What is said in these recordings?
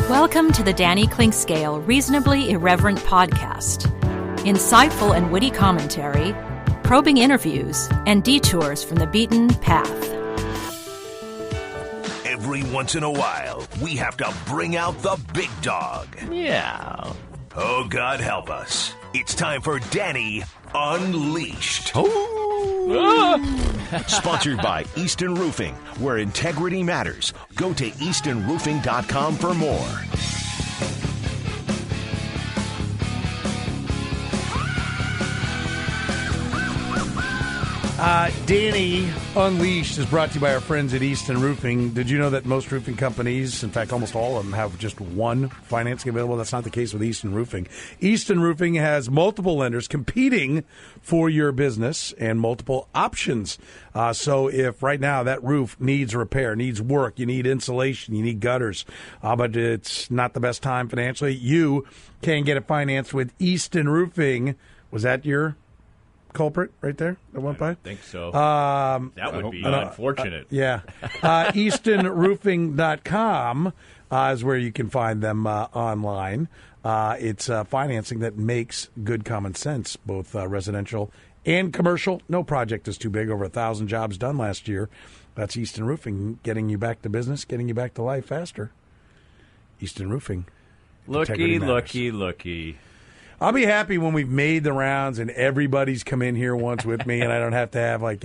Welcome to the Danny Clinkscale Reasonably Irreverent podcast. Insightful and witty commentary, probing interviews, and detours from the beaten path. Every once in a while, we have to bring out the big dog. Yeah. Oh, God help us. It's time for Danny Unleashed. Sponsored by Easton Roofing, where integrity matters. Go to eastonroofing.com for more. Danny Unleashed is brought to you by our friends at Easton Roofing. Did you know that most roofing companies, in fact, almost all of them, have just one financing available? That's not the case with Easton Roofing. Easton Roofing has multiple lenders competing for your business and multiple options. So if right now that roof needs repair, needs work, you need insulation, you need gutters, but it's not the best time financially, you can get it financed with Easton Roofing. Was that your culprit right there that went by? I think so. That would be unfortunate. Yeah. EastonRoofing.com is where you can find them online. It's financing that makes good common sense, both residential and commercial. No project is too big. Over 1,000 jobs done last year. That's Easton Roofing, getting you back to business, getting you back to life faster. Easton Roofing. Looky. I'll be happy when we've made the rounds and everybody's come in here once with me, and I don't have to have, I've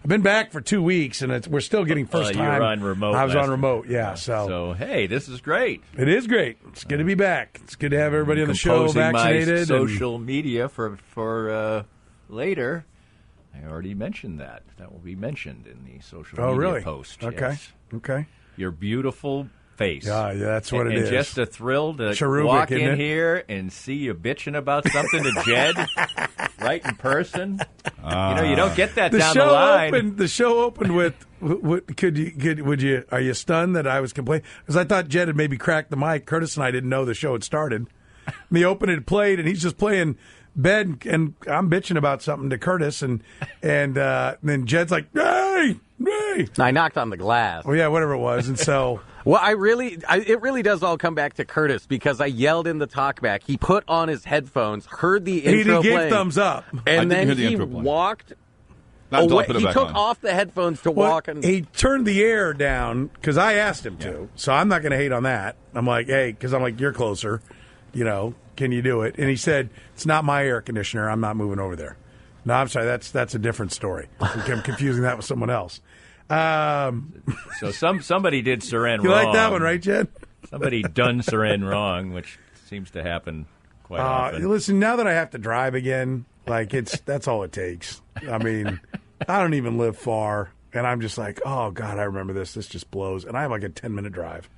been back for 2 weeks, and we're still getting first time. You were on remote. I was on remote, yeah. So, hey, this is great. It is great. It's good to be back. It's good to have everybody on the show vaccinated. My social media for later. I already mentioned that. That will be mentioned in the social media post. Okay. Yes. Okay. Your beautiful face. Yeah, that's what it is. And just a thrill to Cherubic, walk in here and see you bitching about something to Jed right in person. You don't get that down the line. The show opened with, are you stunned that I was complaining? Because I thought Jed had maybe cracked the mic. Curtis and I didn't know the show had started. And the open had played, and he's just playing bed, and I'm bitching about something to Curtis, and then Jed's like, hey! I knocked on the glass. Well, yeah, whatever it was, and so... Well, it really does all come back to Curtis, because I yelled in the talkback. He put on his headphones, heard the intro He gave playing, thumbs up. And then he walked away. He took off the headphones to walk. And he turned the air down, because I asked him to, so I'm not going to hate on that. I'm like, hey, because I'm like, you're closer, can you do it? And he said, it's not my air conditioner. I'm not moving over there. No, I'm sorry. That's a different story. I'm confusing that with someone else. So somebody did Soren wrong. You like that one, right, Jed? Somebody done Soren wrong, which seems to happen quite often. Listen, now that I have to drive again, that's all it takes. I mean, I don't even live far, and I'm just like, oh God, I remember this. This just blows, and I have like a 10-minute drive.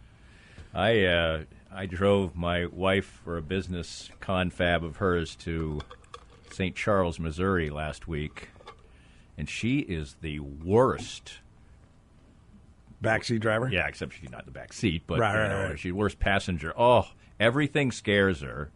I drove my wife for a business confab of hers to St. Charles, Missouri last week, and she is the worst. Backseat driver? Yeah, except she's not in the back seat, but right. she's the worst passenger. Oh, everything scares her.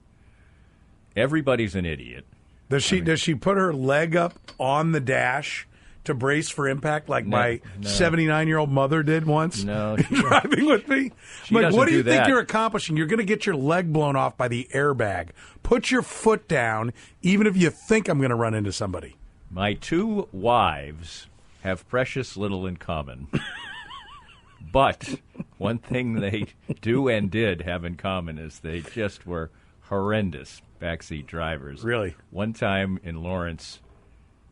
Everybody's an idiot. Does she put her leg up on the dash to brace for impact like my 79-year-old mother did once? No. Driving with me? She doesn't what do you do think that. you're accomplishing? You're going to get your leg blown off by the airbag. Put your foot down, even if you think I'm going to run into somebody. My two wives have precious little in common. But one thing they do and did have in common is they just were horrendous backseat drivers. Really? One time in Lawrence,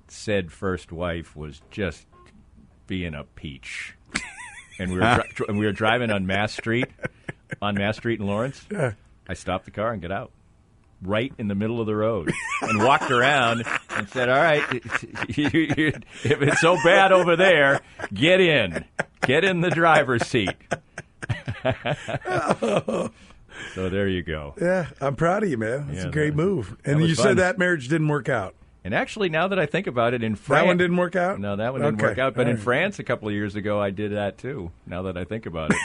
said first wife was just being a peach. And we were driving on Mass Street in Lawrence. Yeah. I stopped the car and got out. Right in the middle of the road, and walked around and said, all right, if it's so bad over there, get in the driver's seat. So there you go. Yeah, I'm proud of you, man. That's a great move. And you said that marriage didn't work out. And actually, now that I think about it, in France... That one didn't work out? No, that one didn't work out. But in France a couple of years ago, I did that too, now that I think about it.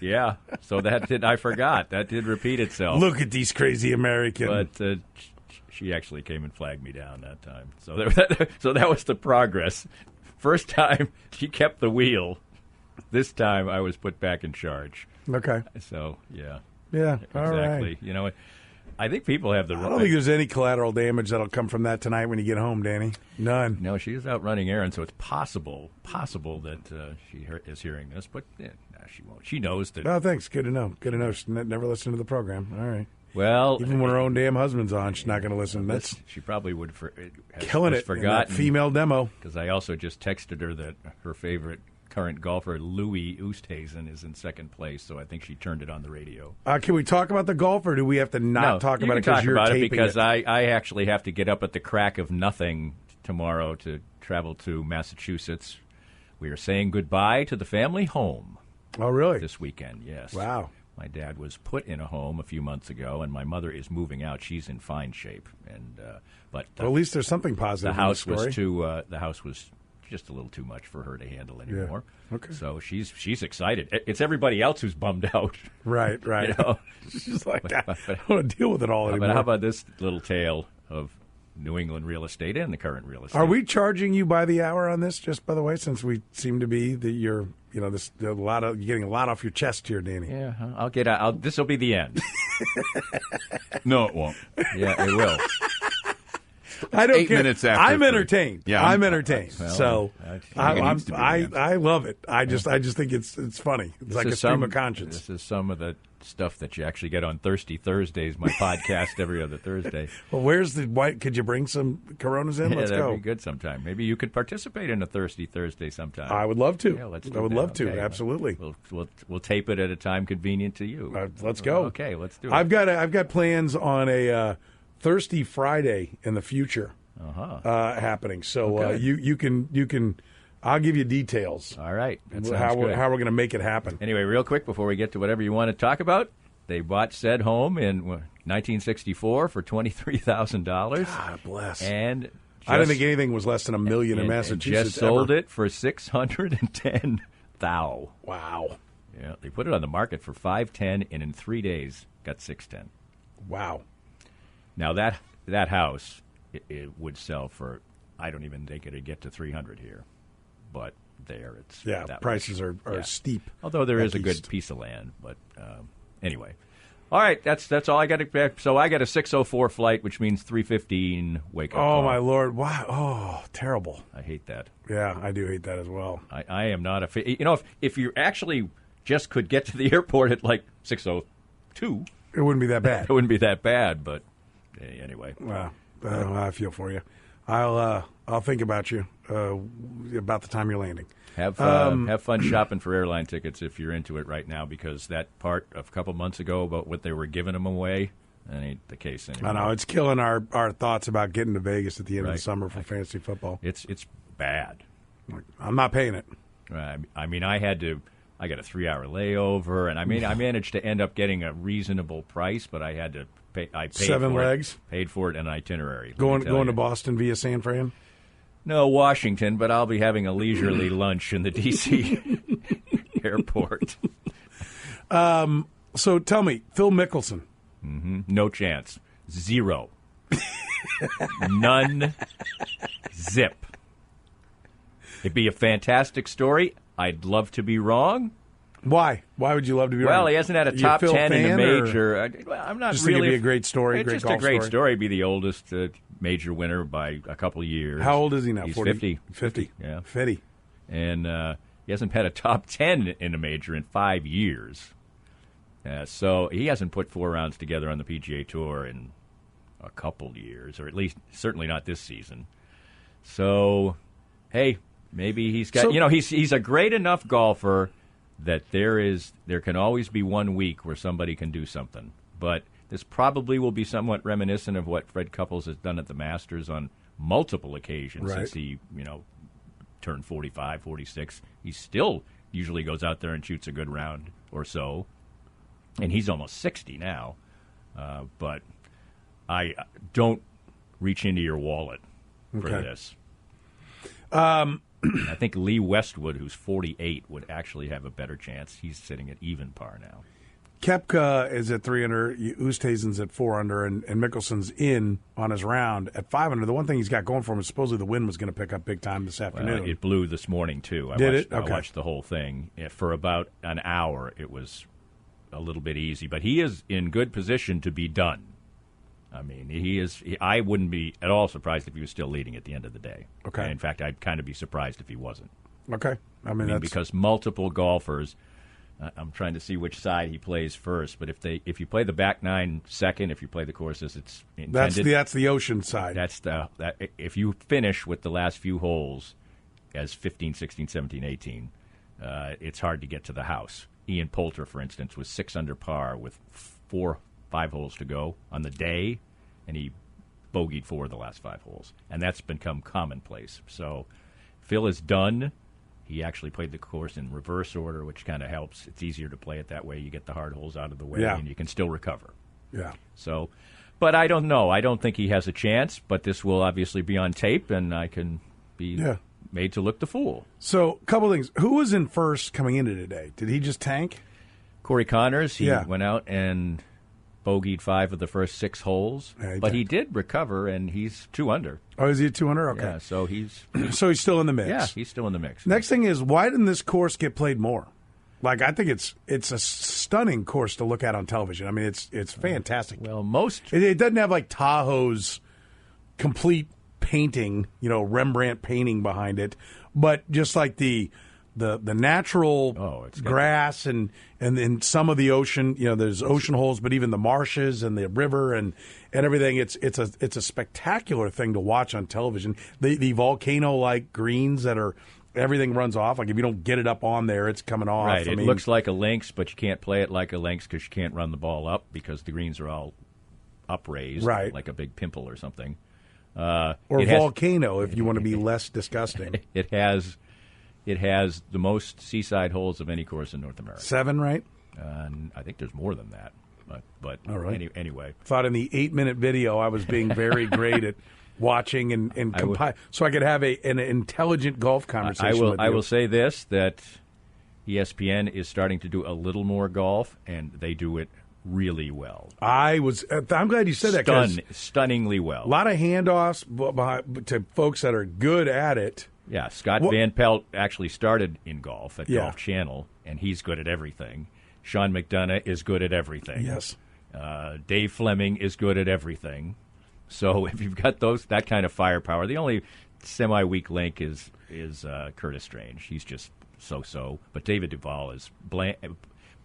Yeah, so I forgot. That did repeat itself. Look at these crazy Americans. But she actually came and flagged me down that time. So that was the progress. First time, she kept the wheel. this time I was put back in charge. Okay. So, yeah. Yeah, Exactly. all right. You know, I think people have the right. I don't think there's any collateral damage that'll come from that tonight when you get home, Danny. None. No, she is out running errands, so it's possible that she is hearing this, but she won't. She knows that. Oh, thanks. Good to know. Good to know. She's never listened to the program. All right. Well, even when her own damn husband's on, she's not going to listen. That's she probably would. Killing it. Forgotten in that female demo. Because I also just texted her that her favorite current golfer, Louis Oosthuizen, is in second place, so I think she turned it on the radio. Can we talk about the golf, or do we have to not talk about it because you're taping it? Because I actually have to get up at the crack of nothing tomorrow to travel to Massachusetts. We are saying goodbye to the family home. Oh, really? This weekend, yes. Wow. My dad was put in a home a few months ago, and my mother is moving out. She's in fine shape, and but well, at least there's something positive. The house in the story. the house was just a little too much for her to handle anymore. Yeah. Okay. So she's excited. It's everybody else who's bummed out. Right. You know? She's like, I don't want to deal with it all anymore. But how about this little tale of New England real estate and the current real estate? Are we charging you by the hour on this? Just by the way, since we seem to be that you're you're getting a lot off your chest here, Danny. Yeah, I'll get out. This will be the end. No, it won't. Yeah, it will. I don't 8 care. minutes after. I'm entertained. Yeah, I'm entertained. Well, so I love it. I just think it's funny. It's like a stream of conscience. This is some of the stuff that you actually get on Thirsty Thursdays, my podcast every other Thursday. Well, where's the white? Could you bring some Coronas in? Let's that'd go. be good sometime. Maybe you could participate in a Thirsty Thursday sometime. I would love to. Yeah, let's do I would that. love to. Okay. Absolutely. We'll tape it at a time convenient to you. Let's go. Okay, let's do it. I've got plans on a Thirsty Friday in the future happening. So Okay. you can. I'll give you details. All right. That sounds how good. we're going to make it happen. Anyway, real quick before we get to whatever you want to talk about, they bought said home in 1964 for $23,000. God bless. And I didn't think anything was less than $1 million in and Massachusetts. just sold ever. it for $610,000. Wow. Yeah, they put it on the market for $510,000, and in 3 days got $610,000. Wow. Now that house it would sell for, I don't even think it'd get to $300,000 here, but there it's that prices much. are steep. Although there is a good piece of land, but anyway. All right, that's all I got to. So I got a 6:04 flight, which means 3:15 wake up. Oh my Lord! Wow! Oh, terrible. I hate that. Yeah, I do hate that as well. I am not a. If you actually just could get to the airport at like 6:02, it wouldn't be that bad. It wouldn't be that bad, but anyway. Well, I feel for you. I'll think about you about the time you're landing. Have fun shopping for airline tickets if you're into it right now, because that part of a couple months ago about what they were giving them away, that ain't the case anymore. I know, it's killing our thoughts about getting to Vegas at the end of the summer for fantasy football. It's bad. I'm not paying it. I mean, I got a 3-hour layover, and I managed to end up getting a reasonable price, but I had to pay. I paid 7 for legs. Paid for it in an itinerary. Going to Boston via San Fran. No, Washington, but I'll be having a leisurely lunch in the D.C. airport. So tell me, Phil Mickelson. Mm-hmm. No chance. 0. None. Zip. It'd be a fantastic story. I'd love to be wrong. Why? Why would you love to be wrong? Well, he hasn't had a top 10 in a major. I'm not just really. Just to be a great story, it's great just golf a great story. story. Be the oldest major winner by a couple years. How old is he now? He's 40? 50. Yeah. 50. And he hasn't had a top 10 in a major in 5 years. So he hasn't put 4 rounds together on the PGA Tour in a couple years, or at least certainly not this season. So, hey, maybe he's got. He's a great enough golfer that there can always be 1 week where somebody can do something. But this probably will be somewhat reminiscent of what Fred Couples has done at the Masters on multiple occasions since he, turned 45, 46. He still usually goes out there and shoots a good round or so. And he's almost 60 now. But I don't reach into your wallet for this. I think Lee Westwood, who's 48, would actually have a better chance. He's sitting at even par now. Koepka is at 3 under, Oosthuizen's at 4 under, and Mickelson's in on his round at 5 under. The one thing he's got going for him is supposedly the wind was going to pick up big time this afternoon. It blew this morning, too. Did it? I watched the whole thing. For about an hour, it was a little bit easy. But he is in good position to be done. I mean, I wouldn't be at all surprised if he was still leading at the end of the day. Okay. And in fact, I'd kind of be surprised if he wasn't. Okay. I mean because multiple golfers, I'm trying to see which side he plays first, but if you play the back nine second, if you play the courses, it's intended. That's the ocean side. If you finish with the last few holes as 15, 16, 17, 18, it's hard to get to the house. Ian Poulter, for instance, was 6 under par with 5 holes to go on the day, and he bogeyed 4 of the last 5 holes. And that's become commonplace. So Phil is done. He actually played the course in reverse order, which kind of helps. It's easier to play it that way. You get the hard holes out of the way, and you can still recover. Yeah. So, but I don't know. I don't think he has a chance, but this will obviously be on tape, and I can be made to look the fool. So, a couple things. Who was in first coming into today? Did he just tank? Corey Connors. He went out and bogeyed 5 of the first 6 holes, but he did recover, and he's 2 under. Oh, is he at 2 under? Okay. Yeah, so he's still in the mix. Yeah, he's still in the mix. Next thing is, why didn't this course get played more? Like, I think it's a stunning course to look at on television. I mean, it's fantastic. Well, it doesn't have like Tahoe's complete painting, Rembrandt painting behind it, but just like the natural grass and then some of the ocean, there's ocean holes, but even the marshes and the river and everything, it's a spectacular thing to watch on television. The volcano-like greens that are everything runs off. Like if you don't get it up on there, it's coming off. Right. It looks like a links, but you can't play it like a links because you can't run the ball up because the greens are all upraised, like a big pimple or something. Or volcano, if you want to be less disgusting. It has the most seaside holes of any course in North America. 7, right? I think there's more than that. But all right. Anyway. Thought in the 8-minute video I was being very great at watching and compile, so I could have an intelligent golf conversation. I will say this, that ESPN is starting to do a little more golf, and they do it really well. I'm glad you said that. Stunningly well. A lot of handoffs to folks that are good at it. Yeah, Scott Van Pelt actually started in golf at Golf Channel, and he's good at everything. Sean McDonough is good at everything. Yes. Dave Fleming is good at everything. So if you've got that kind of firepower, the only semi-weak link is Curtis Strange. He's just so-so. But David Duval is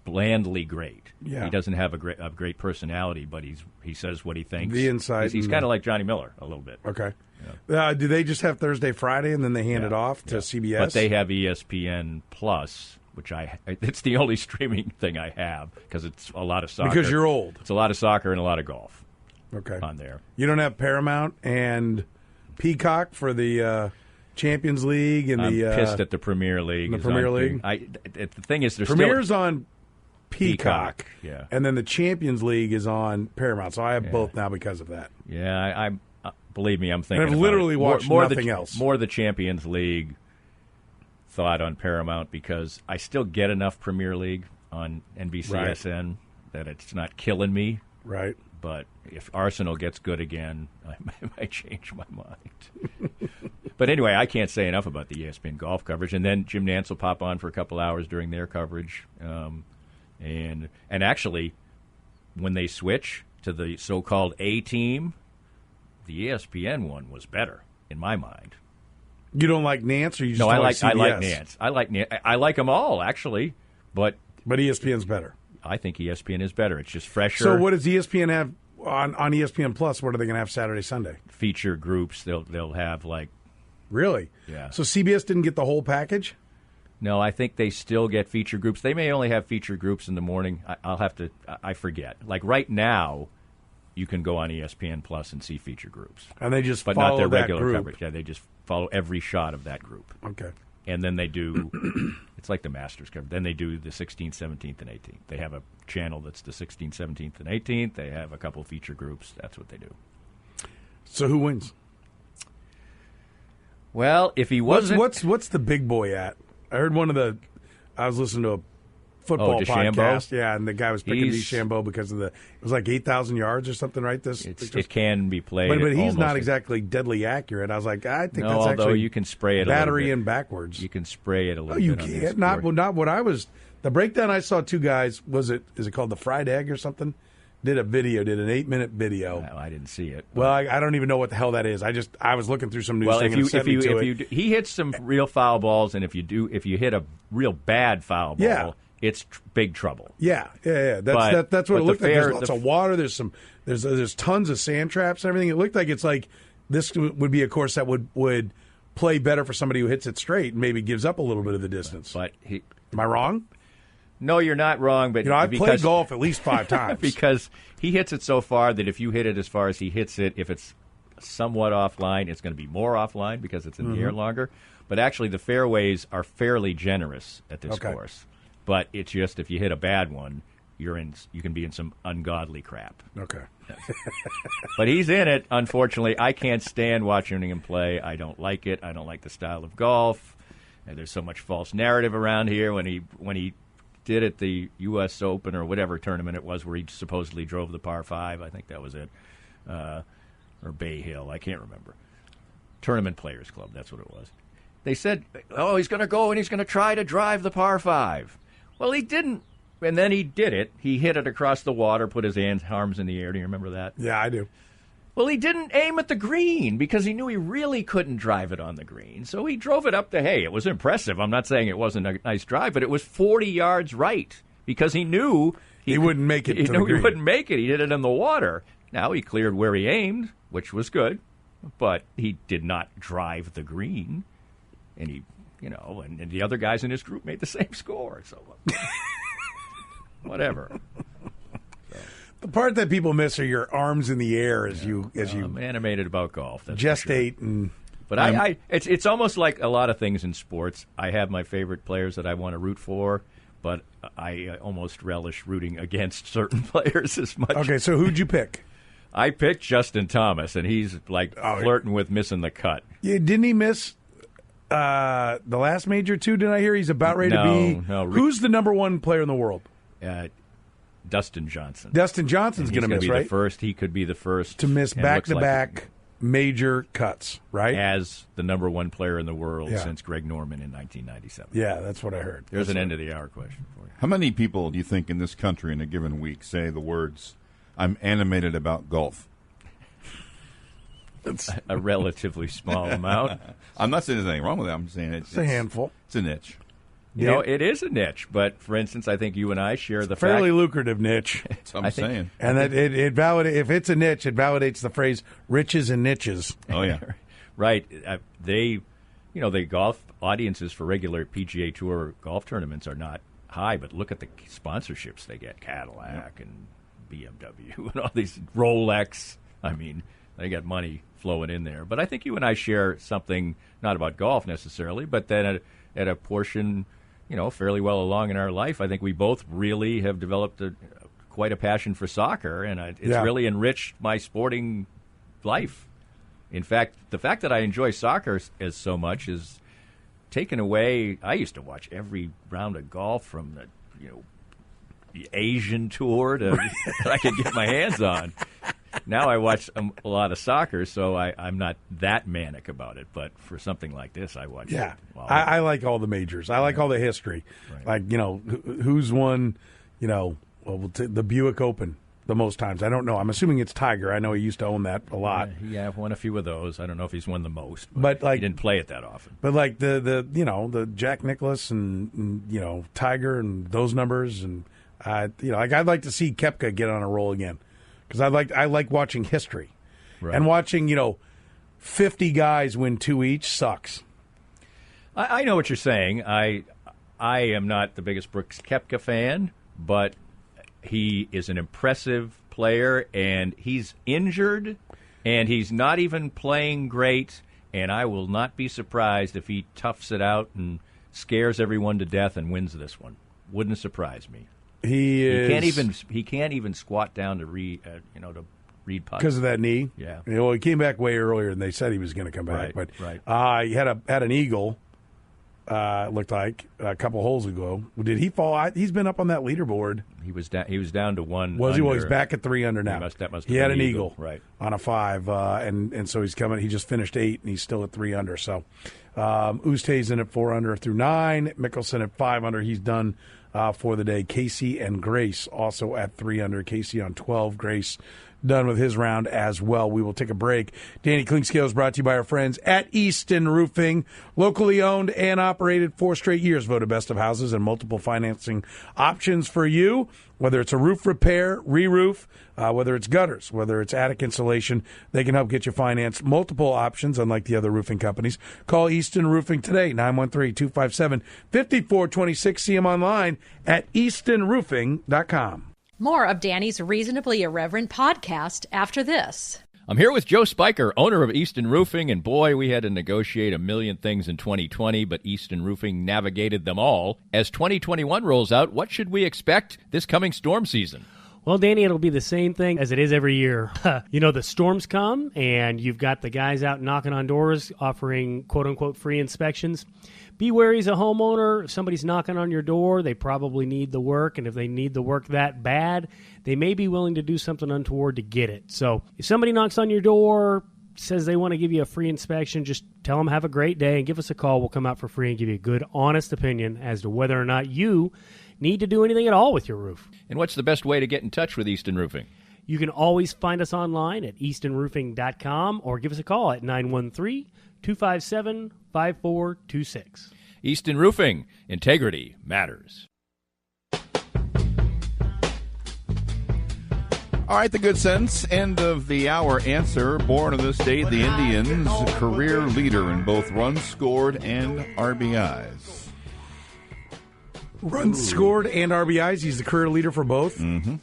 blandly great. Yeah. He doesn't have a great personality, but he says what he thinks. The insight. He's kind of like Johnny Miller a little bit. Okay. Yeah. Do they just have Thursday, Friday, and then they hand it off to CBS? But they have ESPN Plus, which it's the only streaming thing I have because it's a lot of soccer. Because you're old. It's a lot of soccer and a lot of golf. Okay. On there. You don't have Paramount and Peacock for the Champions League and I'm pissed at the Premier League. The Premier League. The thing is, Premier's on Peacock. Yeah. And then the Champions League is on Paramount. So I have both now because of that. Yeah, I believe me, I'm thinking. And I've literally watched nothing else. More the Champions League thought on Paramount because I still get enough Premier League on NBCSN that it's not killing me. Right. But if Arsenal gets good again, I might change my mind. But anyway, I can't say enough about the ESPN golf coverage. And then Jim Nantz will pop on for a couple hours during their coverage. And actually, when they switch to the so-called A team, the ESPN one was better in my mind. You don't like Nantz, or you just I like CBS? I like Nantz. I like them all actually, but ESPN's better. I think ESPN is better. It's just fresher. So what does ESPN have on ESPN Plus? What are they going to have Saturday, Sunday? Feature groups. They'll have like. Really? Yeah. So CBS didn't get the whole package? No, I think they still get feature groups. They may only have feature groups in the morning. I'll have to. I forget. Like right now, you can go on ESPN Plus and see feature groups, and they just but follow not their that regular group. coverage. Yeah, they just follow every shot of that group. Okay. And then they do, it's like the Masters coverage. Then they do the 16th, 17th, and 18th. They have a channel that's the 16th, 17th, and 18th. They have a couple feature groups. That's what they do. So who wins? Well, if he wasn't... What's the big boy at? I heard I was listening to a football DeChambeau? podcast. Yeah, and the guy was picking He's- DeChambeau because of it was like 8,000 yards or something, right? It can be played. But he's almost not exactly deadly accurate. I was like, I think No, that's although actually you can spray it battery a little bit. in backwards. You can spray it a little you bit. on can't. this Not court. what I was. The breakdown I saw, two guys. Is it called the fried egg or something? Did an 8-minute video. Well, I didn't see it. Well, I don't even know what the hell that is. I was looking through some news Well, thing he hits some real foul balls, and if you hit a real bad foul ball, Yeah. it's big trouble. Yeah. That's But- what but it looked the like. fair- There's lots of water. There's tons of sand traps and everything. It looked like it's like this would be a course that would play better for somebody who hits it straight and maybe gives up a little bit of the distance. But Am I wrong? no, you're not wrong. But I've played golf at least 5 times. because he hits it so far that if you hit it as far as he hits it, if it's somewhat offline, it's going to be more offline because it's in the air longer. But actually, the fairways are fairly generous at this Okay. course. But it's just if you hit a bad one, you can be in some ungodly crap. Okay. But he's in it. Unfortunately, I can't stand watching him play. I don't like it. I don't like the style of golf. And there's so much false narrative around here when he did at the U.S. Open or whatever tournament it was where he supposedly drove the par 5. I think that was it. Or Bay Hill. I can't remember. Tournament Players Club. That's what it was. They said, oh, he's going to go and he's going to try to drive the par 5. Well, he didn't. And then he did it. He hit it across the water, put his arms in the air. Do you remember that? Yeah, I do. Well, he didn't aim at the green because he knew he really couldn't drive it on the green. So he drove it up it was impressive. I'm not saying it wasn't a nice drive, but it was 40 yards right because he knew He wouldn't make it He to knew the green. he wouldn't make it. He did it in the water. Now he cleared where he aimed, which was good, but he did not drive the green. And he, and the other guys in his group made the same score. So whatever. The part that people miss are your arms in the air as you I'm animated about golf. That's for sure. gestate and. But it's almost like a lot of things in sports. I have my favorite players that I want to root for, but I almost relish rooting against certain players as much. Okay, so who'd you pick? I picked Justin Thomas, and he's flirting with missing the cut. Yeah, didn't he miss the last major too? Did I hear he's about ready to be? No. Who's the number one player in the world? Dustin Johnson. Dustin Johnson's going to miss, be right? the first. He could be the first To miss and looks like back-to-back major cuts, right? as the number one player in the world Yeah. since Greg Norman in 1997. Yeah, that's what I heard. There's an end of the hour question for you. How many people do you think in this country in a given week say the words, I'm animated about golf? A relatively small amount. I'm not saying there's anything wrong with that. I'm saying It's a handful. It's a niche. It is a niche. But for instance, I think you and I share the Fairly fact. lucrative niche. That's what I'm saying. And that it validates, if it's a niche, it validates the phrase riches and niches. Oh, yeah. Right. The golf audiences for regular PGA Tour golf tournaments are not high, but look at the sponsorships they get. Cadillac and BMW and all these Rolex. I mean, they got money flowing in there. But I think you and I share something, not about golf necessarily, but then at a portion, fairly well along in our life, I think we both really have developed quite a passion for soccer, and it's really enriched my sporting life. In fact, the fact that I enjoy soccer as so much is taken away. I used to watch every round of golf from the Asian tour that I could get my hands on. Now I watch a lot of soccer, so I'm not that manic about it. But for something like this, I watch. Yeah, Well, I like all the majors. I like all the history. Right. Like, who's won, the Buick Open the most times. I don't know. I'm assuming it's Tiger. I know he used to own that a lot. Yeah, I've won a few of those. I don't know if he's won the most, But, like- he didn't play it that often. But like the Jack Nicklaus and Tiger and those numbers and I'd like to see Koepka get on a roll again because I like watching history and watching 50 guys win 2 each sucks. I know what you're saying. I am not the biggest Brooks Koepka fan, but he is an impressive player, and he's injured, and he's not even playing great, and I will not be surprised if he toughs it out and scares everyone to death and wins this one. Wouldn't surprise me. He can't even squat down to read putts Because of that knee. Yeah. Well, he came back way earlier than they said he was going to come back. Right, But right. he had an eagle looked like a couple holes ago. Did he fall? He's been up on that leaderboard. He was down to one. Was he? Well, he's back at 3 under now. He had an eagle right on a 5, and so he's coming. He just finished 8, and he's still at 3 under. So Oosthuizen at 4 under through 9. Mickelson at 5 under. He's done for the day. Casey and Grace also at 3 under. Casey on 12. Grace done with his round as well. We will take a break. Danny Clinkscale is brought to you by our friends at Easton Roofing. Locally owned and operated 4 straight years. Voted best of houses and multiple financing options for you. Whether it's a roof repair, re-roof, whether it's gutters, whether it's attic insulation, they can help get you financed. Multiple options, unlike the other roofing companies. Call Easton Roofing today, 913-257-5426. See them online at eastonroofing.com. More of Danny's Reasonably Irreverent podcast after this. I'm here with Joe Spiker, owner of Easton Roofing, and boy, we had to negotiate a million things in 2020, but Easton Roofing navigated them all. As 2021 rolls out, what should we expect this coming storm season? Well, Danny, it'll be the same thing as it is every year. The storms come, and you've got the guys out knocking on doors offering quote-unquote free inspections. Be wary as a homeowner. If somebody's knocking on your door, they probably need the work, and if they need the work that bad, they may be willing to do something untoward to get it. So if somebody knocks on your door, says they want to give you a free inspection, just tell them have a great day and give us a call. We'll come out for free and give you a good, honest opinion as to whether or not you need to do anything at all with your roof. And what's the best way to get in touch with Easton Roofing? You can always find us online at eastonroofing.com or give us a call at 913-257-5426. Easton Roofing. Integrity matters. All right, the good sense. End of the hour answer. Born in this state, the Indians, career leader in both runs scored and RBIs. Runs scored and RBIs. He's the career leader for both. Mm-hmm.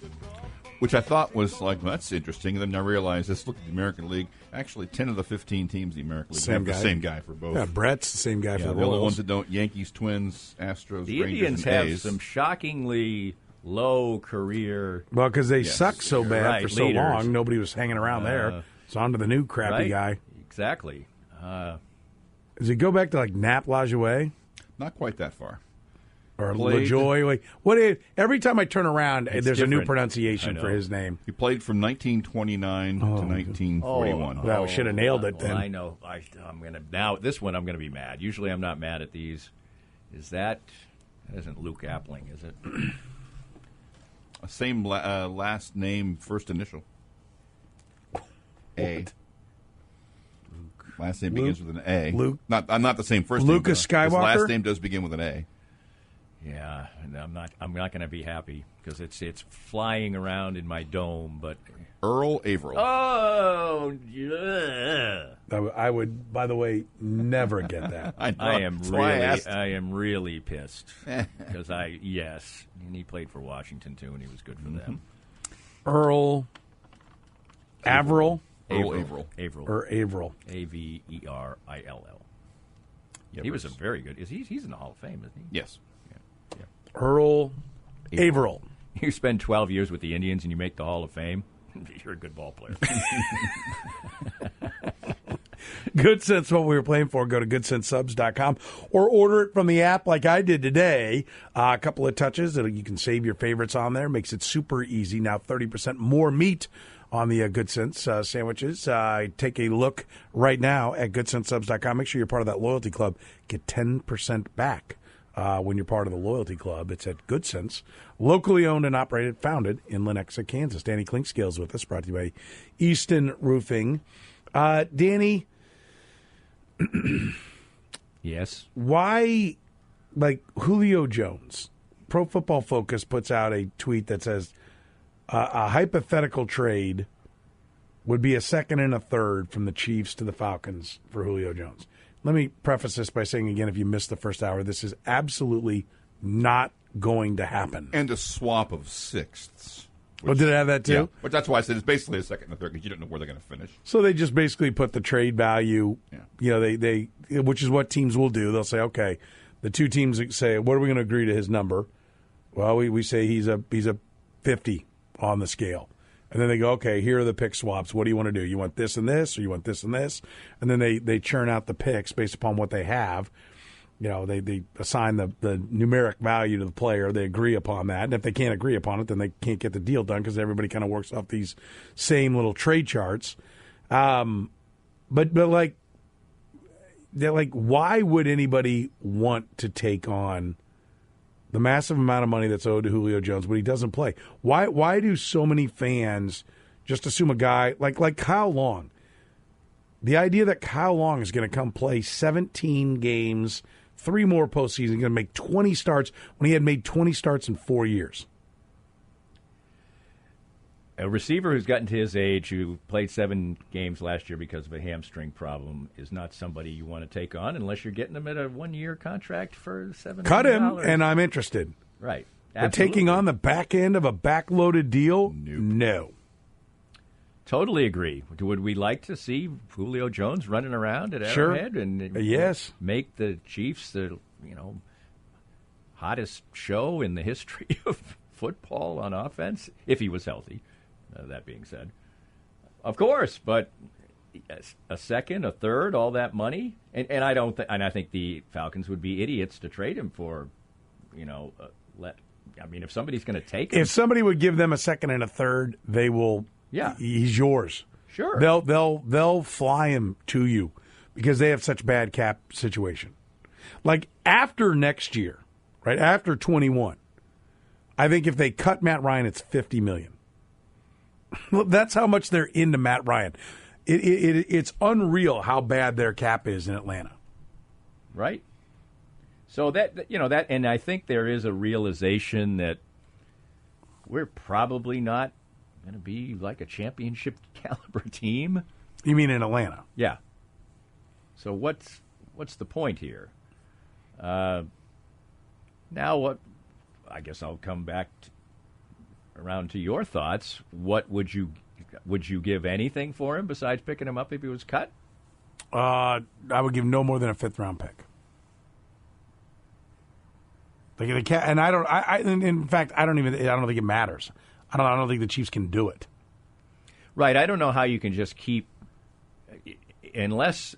Which I thought was like, well, that's interesting. And then I realized, let's look at the American League. Actually, 10 of the 15 teams in the American League have the same guy for both. Yeah, Brett's the same guy for the Royals. The only Royals. ones that don't, Yankees, Twins, Astros, The Rangers, Indians and have A's. some shockingly low career. Well, because they sucked so bad Right, for so leaders. long, nobody was hanging around there. It's on to the new crappy guy. Exactly. Does it go back to like Nap Lajoie? Not quite that far. Or Played- LaJoie? Like, every time I turn around, It's there's a new different. pronunciation I know. for his name. He played from 1929 to 1941. Well, we should have nailed it then. Well, I know. I'm gonna now. This one, I'm gonna be mad. Usually, I'm not mad at these. That isn't Luke Appling, is it? Same last name, first initial. A. Last name begins with an A. Luke. Not the same first Lucas name. His Skywalker? last name does begin with an A. Yeah, and I'm not going to be happy because it's flying around in my dome. But Earl Averill. oh, yeah. I would, by the way, never get that. I know. I am That's why I asked. really pissed because and he played for Washington too, and he was good for them. Earl Averill Earl Averill. or Averill? Averill. Yeah, He was a very good. He's in the Hall of Fame, isn't he? Yes. Earl Averill. You spend 12 years with the Indians and you make the Hall of Fame. You're a good ball player. Good Sense, what we were playing for. Go to goodsensesubs.com or order it from the app like I did today. A couple of touches. You can save your favorites on there. Makes it super easy. Now 30% more meat on the Good Sense sandwiches. Take a look right now at goodsensesubs.com. Make sure you're part of that loyalty club. Get 10% back. When you're part of the loyalty club. It's at Good Sense, locally owned and operated, founded in Lenexa, Kansas. Danny Clinkscale with us, brought to you by Easton Roofing. Danny, Yes. why, like Julio Jones, Pro Football Focus puts out a tweet that says a hypothetical trade would be a second and a third from the Chiefs to the Falcons for Julio Jones. Let me preface this by saying again, if you missed the first hour, this is absolutely not going to happen. And a swap of sixths. Oh, did it have that too? Yeah, but that's why I said it's basically a second and a third because you don't know where they're going to finish. So they just basically put the trade value, they which is what teams will do. They'll say, okay, the two teams say, what are we going to agree to his number? Well, we say he's a 50 on the scale. And then they go, okay, here are the pick swaps. What do you want to do? You want this and this, or you want this and this? And then they churn out the picks based upon what they have. They assign the numeric value to the player. They agree upon that. And if they can't agree upon it, then they can't get the deal done because everybody kind of works off these same little trade charts. But why would anybody want to take on the massive amount of money that's owed to Julio Jones when he doesn't play? Why do so many fans just assume a guy like Kyle Long? The idea that Kyle Long is going to come play 17 games, 3 more postseason, going to make 20 starts when he had made 20 starts in 4 years. A receiver who's gotten to his age, who played 7 games last year because of a hamstring problem, is not somebody you want to take on unless you're getting him at a 1-year contract for $7 million. Cut him, and I'm interested. Right. But taking on the back end of a backloaded deal, no. Totally agree. Would we like to see Julio Jones running around at Arrowhead and yes, make the Chiefs the hottest show in the history of football on offense if he was healthy? That being said, of course, but a second, a third, all that money, and I think the Falcons would be idiots to trade him for, if somebody's going to take him, if somebody would give them a second and a third, they will. Yeah, he's yours. Sure, they'll fly him to you because they have such bad cap situation. Like after next year, right after 21, I think if they cut Matt Ryan, it's $50 million. That's how much they're into Matt Ryan. It's unreal how bad their cap is in Atlanta. Right. So that, and I think there is a realization that we're probably not going to be like a championship caliber team. You mean in Atlanta? Yeah. So what's the point here? Now what? I guess I'll come back around to your thoughts. What would you give anything for him besides picking him up if he was cut? I would give no more than a 5th-round pick. And I don't. In fact, I don't think it matters. I don't think the Chiefs can do it. Right. I don't know how you can just keep, unless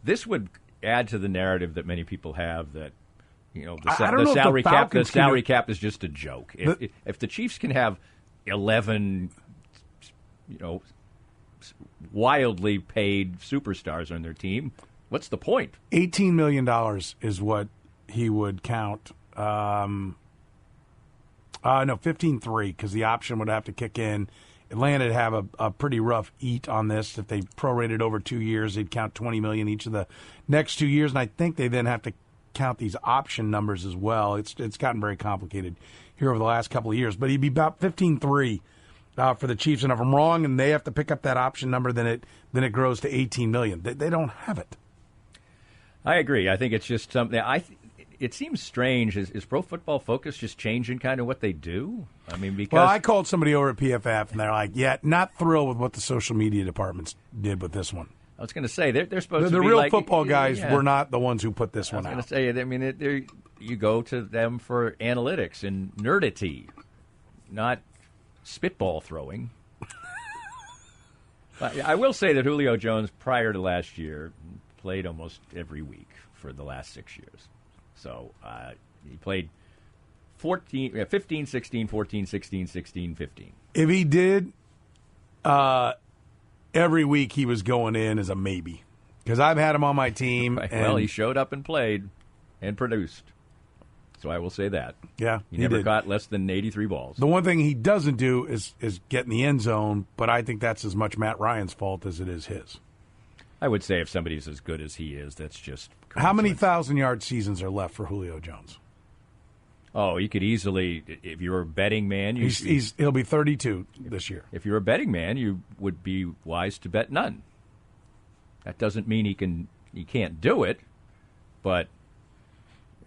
this would add to the narrative that many people have that the salary cap is just a joke. If the Chiefs can have 11, wildly paid superstars on their team, what's the point? $18 million is what he would count. No, 15-3, because the option would have to kick in. Atlanta would have a pretty rough eat on this. If they prorated over 2 years, they'd count $20 million each of the next 2 years, and I think they then have to count these option numbers as well. It's gotten very complicated here over the last couple of years, but he'd be about 15-3 for the Chiefs. And if I'm wrong, and they have to pick up that option number, then it grows to $18 million. They don't have it. I agree. I think it's just something. It seems strange. Is Pro Football Focus just changing kind of what they do? I mean, because... Well, I called somebody over at PFF, and they're like, yeah, not thrilled with what the social media departments did with this one. I was going to say, they're supposed to be the real like... football guys were not the ones who put this one out. I was going to say, I mean, you go to them for analytics and nerdity, not spitball throwing. But I will say that Julio Jones, prior to last year, played almost every week for the last 6 years. So he played 15, 16, 14, 16, 16, 15. If he did, every week he was going in as a maybe. Because I've had him on my team. Right. Well, he showed up and played and produced. So I will say that. Yeah, he never caught less than 83 balls. The one thing he doesn't do is get in the end zone, but I think that's as much Matt Ryan's fault as it is his. I would say if somebody's as good as he is, that's just... How many 1,000-yard seasons are left for Julio Jones? Oh, you could easily, if you're a betting man... He'll be 32 this year. If you're a betting man, you would be wise to bet none. That doesn't mean he can't do it, but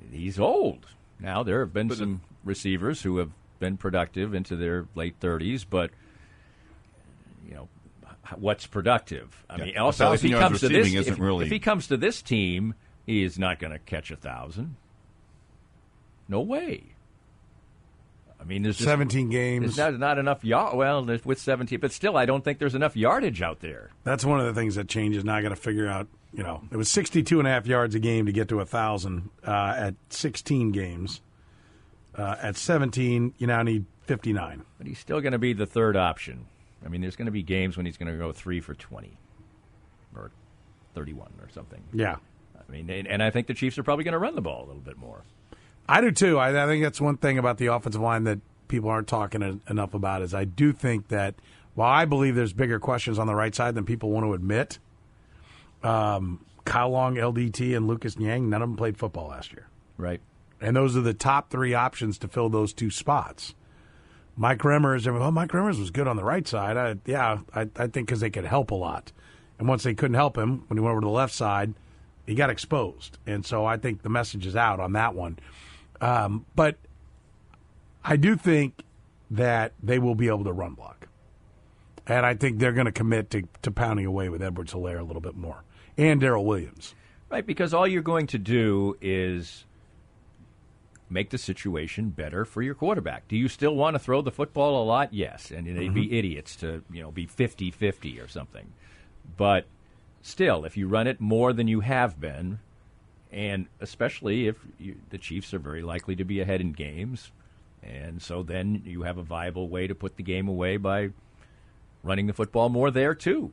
he's old. Now, there have been some receivers who have been productive into their late 30s, but, what's productive? I mean, also, if he comes to this, if he comes to this team, he is not going to catch 1,000. No way. I mean, there's 17 games. There's not enough yard. Well, with 17, but still, I don't think there's enough yardage out there. That's one of the things that changes. Now I got to figure out it was 62.5 yards a game to get to 1,000 at 16 games. At 17, you now need 59. But he's still going to be the third option. I mean, there's going to be games when he's going to go 3 for 20 or 31 or something. Yeah. I mean, and I think the Chiefs are probably going to run the ball a little bit more. I do, too. I think that's one thing about the offensive line that people aren't talking enough about is I do think that while I believe there's bigger questions on the right side than people want to admit, Kyle Long, LDT, and Lucas Niang, none of them played football last year. Right. And those are the top 3 options to fill those 2 spots. Mike Remmers, Mike Remmers was good on the right side. I think because they could help a lot. And once they couldn't help him, when he went over to the left side, he got exposed. And so I think the message is out on that one. But I do think that they will be able to run block. And I think they're going to commit to pounding away with Edwards-Helaire a little bit more. And Darrell Williams. Right, because all you're going to do is make the situation better for your quarterback. Do you still want to throw the football a lot? Yes, and they'd be idiots to be 50-50 or something. But still, if you run it more than you have been, and especially if the Chiefs are very likely to be ahead in games, and so then you have a viable way to put the game away by running the football more there too.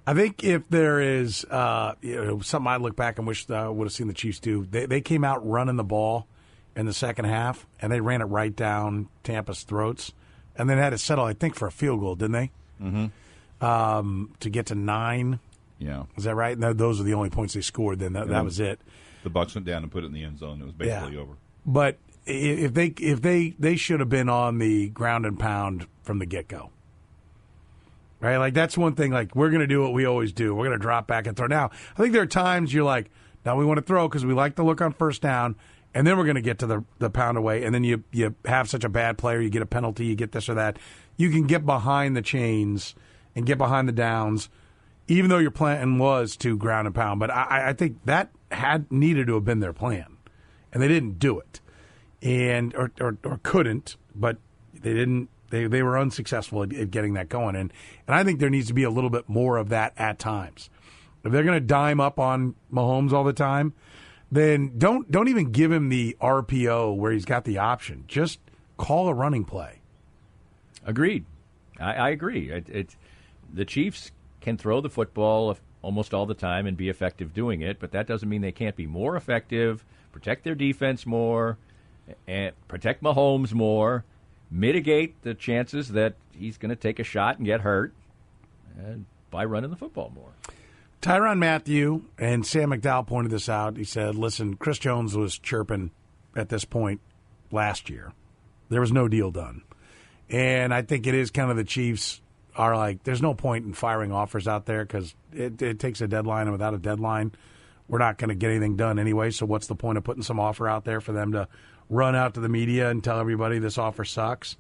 I think if there is something I look back and wish I would have seen the Chiefs do, they came out running the ball in the second half, and they ran it right down Tampa's throats, and then had to settle, I think, for a field goal, didn't they? Mm-hmm. To get to 9. Yeah. Is that right? And those are the only points they scored. Then that was it. The Bucs went down and put it in the end zone. It was basically over. But if they should have been on the ground and pound from the get-go. Right? Like, that's one thing. Like, we're going to do what we always do. We're going to drop back and throw. Now, I think there are times you're like, now we want to throw because we like the look on first down, and then we're going to get to the pound away, and then you have such a bad player, you get a penalty, you get this or that. You can get behind the chains and get behind the downs, even though your plan was to ground and pound. But I think that had needed to have been their plan, and they didn't do it, and or couldn't, but they didn't. They were unsuccessful at getting that going, and I think there needs to be a little bit more of that at times. If they're going to dime up on Mahomes all the time, then don't even give him the RPO where he's got the option. Just call a running play. Agreed. I agree. The Chiefs can throw the football almost all the time and be effective doing it, but that doesn't mean they can't be more effective, protect their defense more, and protect Mahomes more, mitigate the chances that he's going to take a shot and get hurt by running the football more. Tyrann Mathieu and Sam McDowell pointed this out. He said, listen, Chris Jones was chirping at this point last year. There was no deal done. And I think it is kind of the Chiefs are like, there's no point in firing offers out there because it takes a deadline, and without a deadline, we're not going to get anything done anyway. So what's the point of putting some offer out there for them to run out to the media and tell everybody this offer sucks,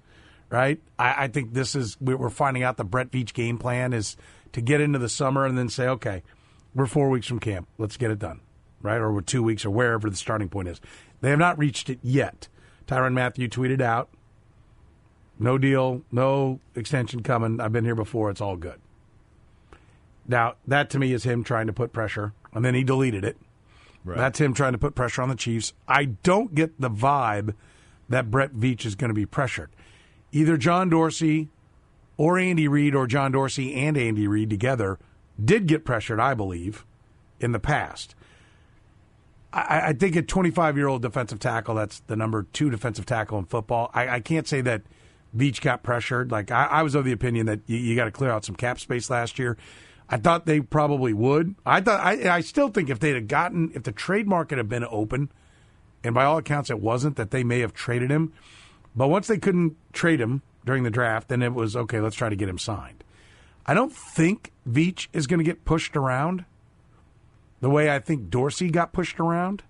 right? I think this is, we're finding out the Brett Veach game plan is to get into the summer and then say, okay, we're 4 weeks from camp. Let's get it done, right? Or we're 2 weeks or wherever the starting point is. They have not reached it yet. Tyrann Mathieu tweeted out, no deal, no extension coming. I've been here before. It's all good. Now, that to me is him trying to put pressure, and then he deleted it. Right. That's him trying to put pressure on the Chiefs. I don't get the vibe that Brett Veach is going to be pressured. Either John Dorsey or Andy Reid, or John Dorsey and Andy Reid together did get pressured, I believe, in the past. I think a 25-year-old defensive tackle, that's the number 2 defensive tackle in football. I can't say that Veach got pressured. Like, I was of the opinion that you got to clear out some cap space last year. I thought they probably would. I still think if they'd have gotten, if the trade market had been open, and by all accounts it wasn't, that they may have traded him. But once they couldn't trade him during the draft, then it was, okay, let's try to get him signed. I don't think Veach is going to get pushed around the way I think Dorsey got pushed around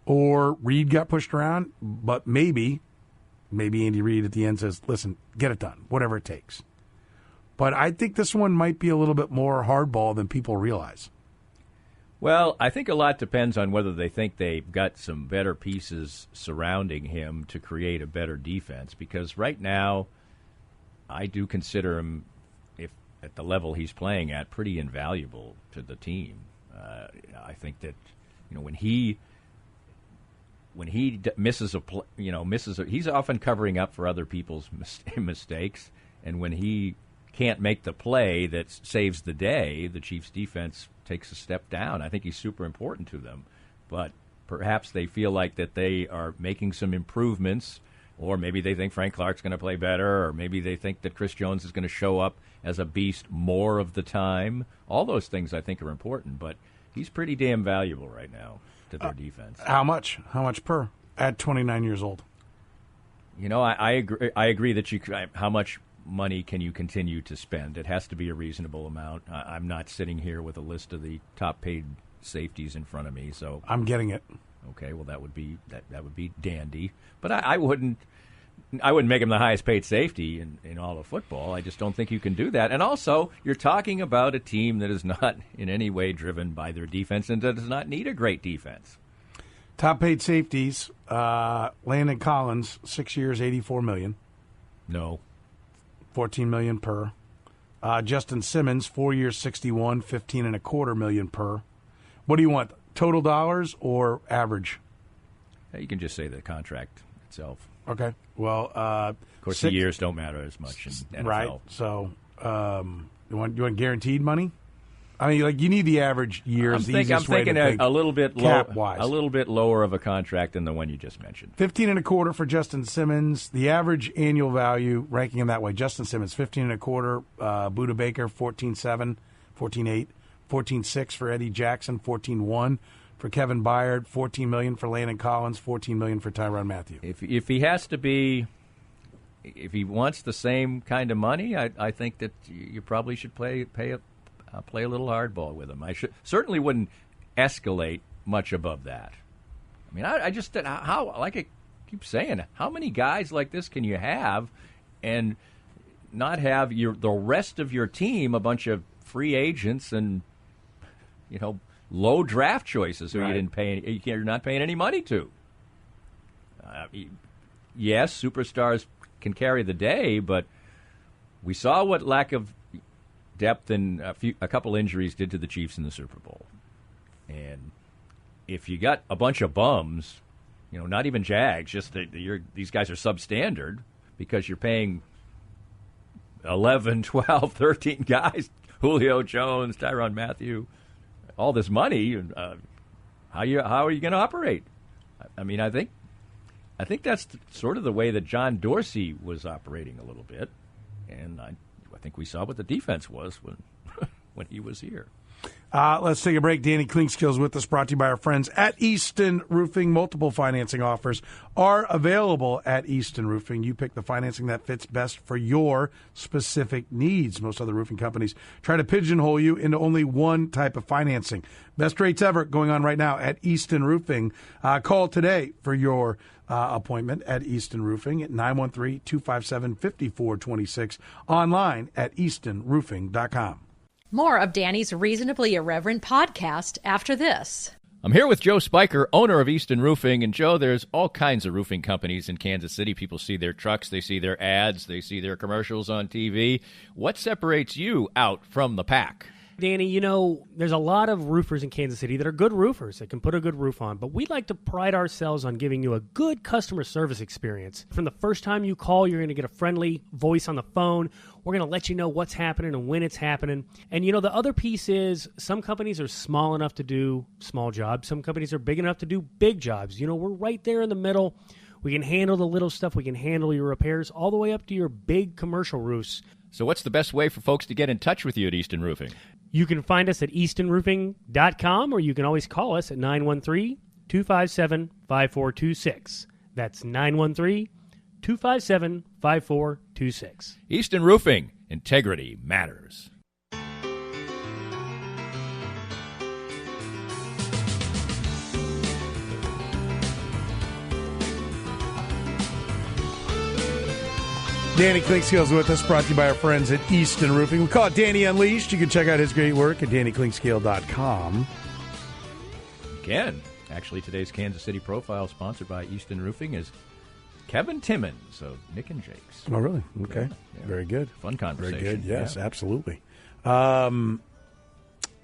or Reid got pushed around, but maybe Andy Reid at the end says, listen, get it done, whatever it takes. But I think this one might be a little bit more hardball than people realize. Well, I think a lot depends on whether they think they've got some better pieces surrounding him to create a better defense. Because right now, I do consider him, if at the level he's playing at, pretty invaluable to the team. I think that when he misses he's often covering up for other people's mistakes, and when he can't make the play that saves the day, the Chiefs' defense takes a step down. I think he's super important to them, but perhaps they feel like that they are making some improvements, or maybe they think Frank Clark's going to play better, or maybe they think that Chris Jones is going to show up as a beast more of the time. All those things I think are important, but he's pretty damn valuable right now to their defense. How much? How much per at 29 years old? I agree. I agree that how much money can you continue to spend? It has to be a reasonable amount. I'm not sitting here with a list of the top paid safeties in front of me, so I'm getting it. Okay, well that would be dandy, but I wouldn't make him the highest paid safety in all of football. I just don't think you can do that. And also, you're talking about a team that is not in any way driven by their defense and does not need a great defense. Top paid safeties, Landon Collins, 6 years, $84 million. No. $14 million per. Justin Simmons, 4 years, $61, $15.25 million per. What do you want, total dollars or average? You can just say the contract itself. Okay. Well, of course, the years don't matter as much in NFL. Right. So, you want guaranteed money? I mean, you need the average years. I'm thinking a little bit cap-wise. A little bit lower of a contract than the one you just mentioned. $15.25 for Justin Simmons. The average annual value, ranking him that way: Justin Simmons $15.25, Budda Baker $14.7, $14.8, $14.6 for Eddie Jackson, $14.1 for Kevin Byard, $14 million for Landon Collins, $14 million for Tyrann Mathieu. If he has to be, if he wants the same kind of money, I think that you probably should play a little hardball with him. I certainly wouldn't escalate much above that. I mean, I just like I keep saying, how many guys like this can you have, and not have the rest of your team a bunch of free agents and low draft choices who you're not paying any money to. Yes, superstars can carry the day, but we saw what lack of depth and a couple injuries did to the Chiefs in the Super Bowl. And if you got a bunch of bums, not even Jags, just these guys are substandard because you're paying 11, 12, 13 guys, Julio Jones, Tyrann Mathieu, all this money. How are you going to operate? I mean, I think that's sort of the way that John Dorsey was operating a little bit, and I think we saw what the defense was when he was here. Let's take a break. Danny Klinkskill's with us, brought to you by our friends at Easton Roofing. Multiple financing offers are available at Easton Roofing. You pick the financing that fits best for your specific needs. Most other roofing companies try to pigeonhole you into only one type of financing. Best rates ever going on right now at Easton Roofing. Call today for your appointment at Easton Roofing at 913-257-5426. Online at eastonroofing.com. More of Danny's Reasonably Irreverent podcast after this. I'm here with Joe Spiker, owner of Easton Roofing. And, Joe, there's all kinds of roofing companies in Kansas City. People see their trucks, they see their ads, they see their commercials on TV. What separates you out from the pack? Danny, there's a lot of roofers in Kansas City that are good roofers that can put a good roof on, but we like to pride ourselves on giving you a good customer service experience. From the first time you call, you're going to get a friendly voice on the phone. We're going to let you know what's happening and when it's happening. And, the other piece is some companies are small enough to do small jobs. Some companies are big enough to do big jobs. We're right there in the middle. We can handle the little stuff. We can handle your repairs all the way up to your big commercial roofs. So what's the best way for folks to get in touch with you at Easton Roofing? You can find us at eastonroofing.com, or you can always call us at 913-257-5426. That's 913-257-5426. Easton Roofing. Integrity matters. Danny Klinkskill's with us, brought to you by our friends at Easton Roofing. We call it Danny Unleashed. You can check out his great work at DannyKlinkskill.com. You can. Actually, today's Kansas City Profile, sponsored by Easton Roofing, is Kevin Timmons of Nick and Jake's. Oh, really? Okay. Yeah. Very good. Fun conversation. Very good. Yes, yeah. Absolutely.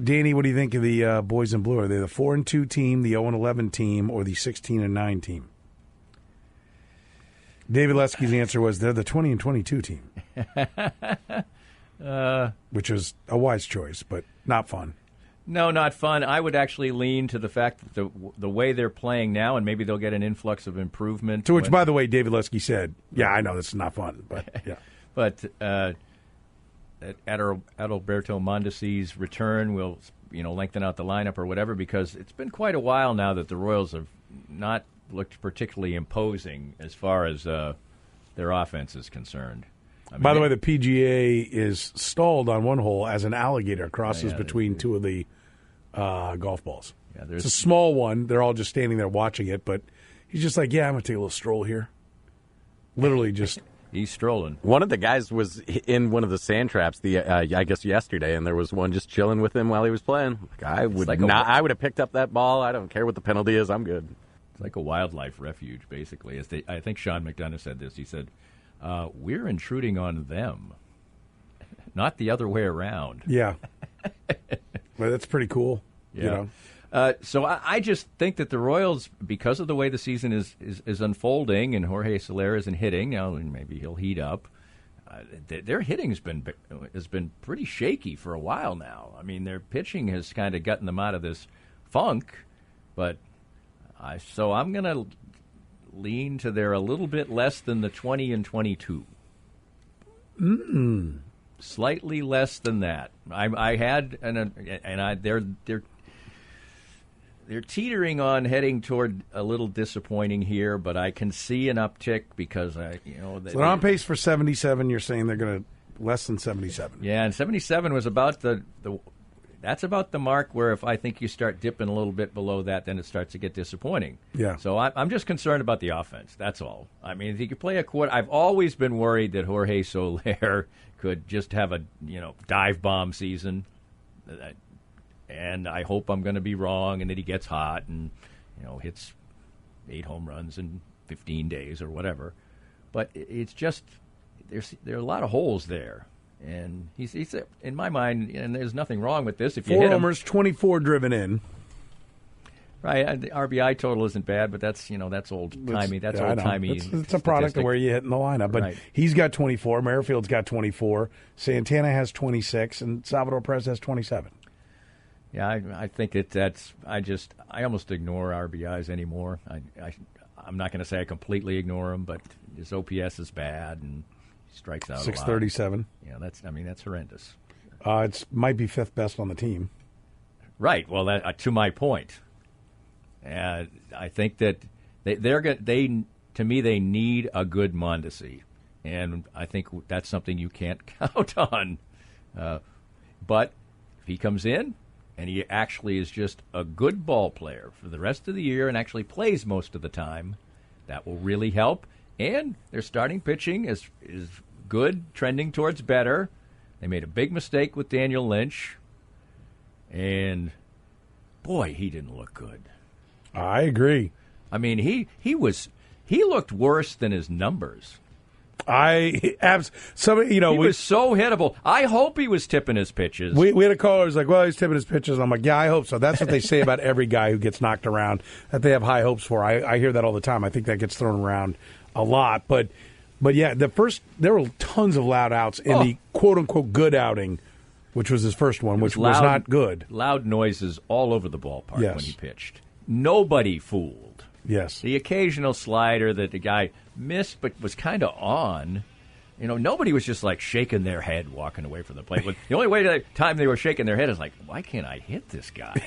Danny, what do you think of the boys in blue? Are they the 4-2 team, the 0-11 team, or the 16-9 team? David Lesky's answer was they're the 20-22 team, which was a wise choice, but not fun. No, not fun. I would actually lean to the fact that the way they're playing now, and maybe they'll get an influx of improvement. To which, by the way, David Lesky said, "Yeah, I know this is not fun, but yeah." But Adalberto Mondesi's return will, lengthen out the lineup or whatever, because it's been quite a while now that the Royals have not looked particularly imposing as far as their offense is concerned. I mean, by the way, the PGA is stalled on one hole as an alligator crosses between two of the golf balls. Yeah, it's a small one. They're all just standing there watching it, but he's just like, yeah, I'm going to take a little stroll here. Literally just... He's strolling. One of the guys was in one of the sand traps, I guess yesterday, and there was one just chilling with him while he was playing. I would have picked up that ball. I don't care what the penalty is. I'm good. It's like a wildlife refuge, basically. I think Sean McDonough said this. He said, we're intruding on them, not the other way around. Yeah. Well, that's pretty cool. Yeah. So I just think that the Royals, because of the way the season is unfolding, and Jorge Soler isn't hitting, now maybe he'll heat up, their hitting has been pretty shaky for a while now. I mean, their pitching has kind of gotten them out of this funk, but so I'm going to lean to they're a little bit less than the 20-22. Slightly less than that. They're teetering on heading toward a little disappointing here, but I can see an uptick because so they're on pace for 77. You're saying they're going to less than 77. Yeah, and 77 was about that's about the mark where if I think you start dipping a little bit below that, then it starts to get disappointing. Yeah. So I'm just concerned about the offense. That's all. I mean, if you could play a quarter, I've always been worried that Jorge Soler could just have a dive bomb season. And I hope I'm going to be wrong, and that he gets hot and hits 8 home runs in 15 days or whatever. But it's just there are a lot of holes there, and he's in my mind, and there's nothing wrong with this. If you 4 hit homers, 24 driven in. Right, the RBI total isn't bad, but that's old timey. That's old timey. It's a product of where you hit in the lineup. But right. He's got 24. Merrifield's got 24. Santana has 26, and Salvador Perez has 27. Yeah, I think that's. I almost ignore RBIs anymore. I'm not going to say I completely ignore him, but his OPS is bad and he strikes out 637. Yeah, that's horrendous. It might be 5th best on the team. Right. Well, to my point, I think that they need a good Mondesi, and I think that's something you can't count on. But if he comes in and he actually is just a good ball player for the rest of the year and actually plays most of the time, that will really help. And their starting pitching is good, trending towards better. They made a big mistake with Daniel Lynch, and boy, he didn't look good. I agree. I mean, he looked worse than his numbers. He was so hittable. I hope he was tipping his pitches. We had a caller who's like, well, he's tipping his pitches. I'm like, yeah, I hope so. That's what they say about every guy who gets knocked around, that they have high hopes for. I hear that all the time. I think that gets thrown around a lot. But yeah, there were tons of loud outs in the quote-unquote good outing, which was his first one, which was not good. Loud noises all over the ballpark when he pitched. Nobody fooled. Yes. The occasional slider that the guy missed but was kind of on. Nobody was just like shaking their head walking away from the plate. But the only time they were shaking their head is like, why can't I hit this guy?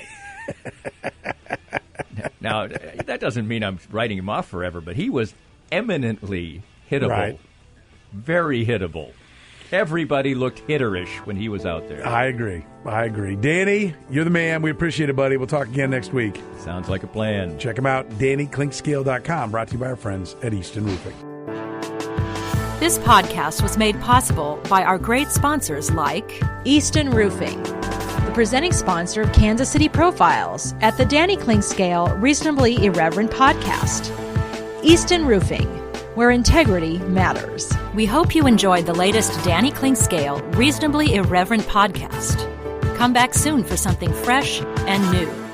Now, that doesn't mean I'm writing him off forever, but he was eminently hittable. Right. Very hittable. Everybody looked hitterish when he was out there. I agree. Danny, you're the man. We appreciate it, buddy. We'll talk again next week. Sounds like a plan. Check him out, DannyClinkscale.com, brought to you by our friends at Easton Roofing. This podcast was made possible by our great sponsors like Easton Roofing, the presenting sponsor of Kansas City Profiles at the Danny Clinkscale Reasonably Irreverent podcast. Easton Roofing, where integrity matters. We hope you enjoyed the latest Danny Clinkscale Reasonably Irreverent podcast. Come back soon for something fresh and new.